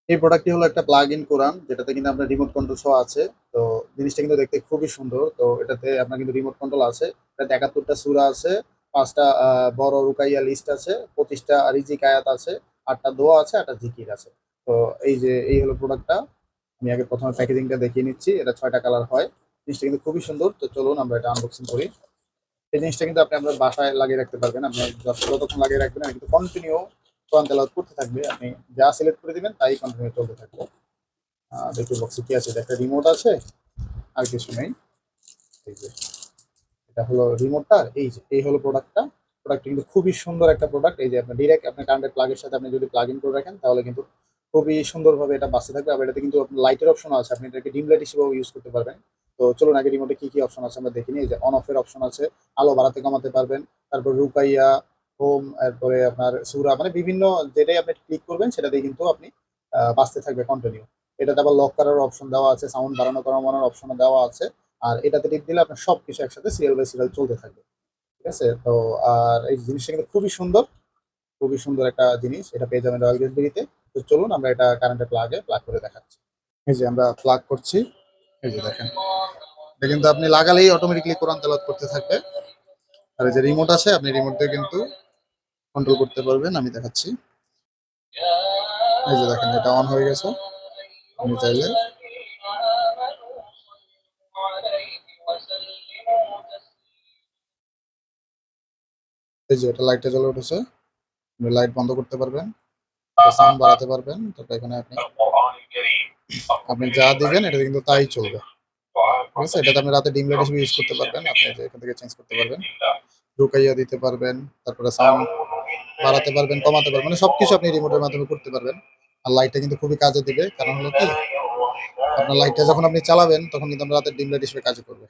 এই প্রোডাক্টটি হলো একটা প্লাগ ইন কোরান, যেটাতে কিন্তু আপনার রিমোট কন্ট্রোল সহ আছে। তো জিনিসটা কিন্তু দেখতে খুবই সুন্দর। তো এটাতে আপনার কিন্তু রিমোট কন্ট্রোল আছে। এটাতে ৭১টা সূরা আছে, ৫টা বড় রুকাইয়া লিস্ট আছে, ২৫টা রিজিক আয়াত আছে, ৮টা দোয়া আছে, ৮টা জিকির আছে। তো এই হলো প্রোডাক্টটা। আমি আগে ১ম এ প্যাকেজিংটা দেখিয়ে নিচ্ছি। এটা ৬টা কালার হয়। জিনিসটা কিন্তু খুবই সুন্দর। তো চলুন আমরা এটা আনবক্সিং করি। এই জিনিসটা কিন্তু আপনি আপনার বাসায় লাগিয়ে রাখতে পারবেন। আপনি যতক্ষণ লাগিয়ে রাখবেন এটা কিন্তু কন্টিনিউ কোরআন তেলাওয়াত করতে থাকবে। আপনি যা সিলেক্ট করে দিবেন তাই কন্টিনিউ চলতে থাকবে। দেখি বক্সে কি আছে, এটা একটা রিমোট আছে, আর কিছু নেই। এই যে এটা হলো রিমোটটা, এই হলো প্রোডাক্টটা। প্রোডাক্টটা কিন্তু খুবই সুন্দর একটা প্রোডাক্ট। এই যে আপনি ডিরেক্ট আপনার কারেন্টের প্লাগের সাথে আপনি যদি প্লাগ ইন করে রাখেন তাহলে কিন্তু খুবই সুন্দরভাবে এটা বাঁচতে থাকবে। আবার এটাতে কিন্তু আপনার লাইটের অপশন আছে, আপনি এটাকে ডিম লাইট হিসেবেও ইউজ করতে পারবেন। তো চলুন আগে রিমোটে কি কি অপশন আছে আমরা দেখে নিই। এই যে অন অফ এর অপশন আছে, আলো বাড়াতে কমাতে পারবেন। তারপর রুকাইয়া, হোম, তারপরে আপনার সূরা, মানে বিভিন্ন যেটাই আপনি ক্লিক করবেন সেটাতেই কিন্তু আপনি বাঁচতে থাকবে কন্টিনিউ। এটাতে আবার লক করার অপশন দেওয়া আছে, সাউন্ড বাড়ানো কমানোর অপশন দেওয়া আছে। আর এটাতে টিপ দিলে আপনার সবকিছু একসাথে সিরিয়াল বাই সিরিয়াল চলতে থাকবে। ঠিক আছে? তো আর এই জিনিসটা কিন্তু খুবই সুন্দর, খুবই সুন্দর একটা জিনিস। এটা পেয়ে যাবেন রয়্যাল গেটবেরিতে। তো চলুন আমরা এটা কারেন্টের প্লাগ করে দেখাচ্ছি। এই যে আমরা প্লাগ করছি। এই যে দেখেন। এটা কিন্তু আপনি লাগালেই অটোমেটিক্যালি কোরআন তেলাওয়াত করতে থাকবে। আর এই যে রিমোট আছে, আপনি রিমোট দিয়ে কিন্তু কন্ট্রোল করতে পারবেন। আমি দেখাচ্ছি। এই যে দেখেন এটা অন হয়ে গেছে। আপনি চাইলে এই যে এটা লাইটটা জ্বলে উঠেছে। আপনি লাইট বন্ধ করতে পারবেন, সাউন্ড বাড়াতে পারবেন। তারপর এখানে আপনি আপনি যা দিবেন এটা কিন্তু তাই চলবে। ঠিক আছে? এটাতে আপনি রাতে ডিম লাইট হিসেবে ইউজ করতে পারবেন। আপনি যে এখান থেকে চেঞ্জ করতে পারবেন। রুকাইয়া দিতে পারবেন, তারপরে সাউন্ড বাড়াতে পারবেন, কমাতে পারবেন। মানে সবকিছু আপনি রিমোটের মাধ্যমে করতে পারবেন। আর লাইটটা কিন্তু খুবই কাজে দিবে। কারণ হলো কি? আপনার লাইটটা যখন আপনি চালাবেন তখন কিন্তু আপনার রাতের ডিম লাইট হিসেবে কাজ করবে।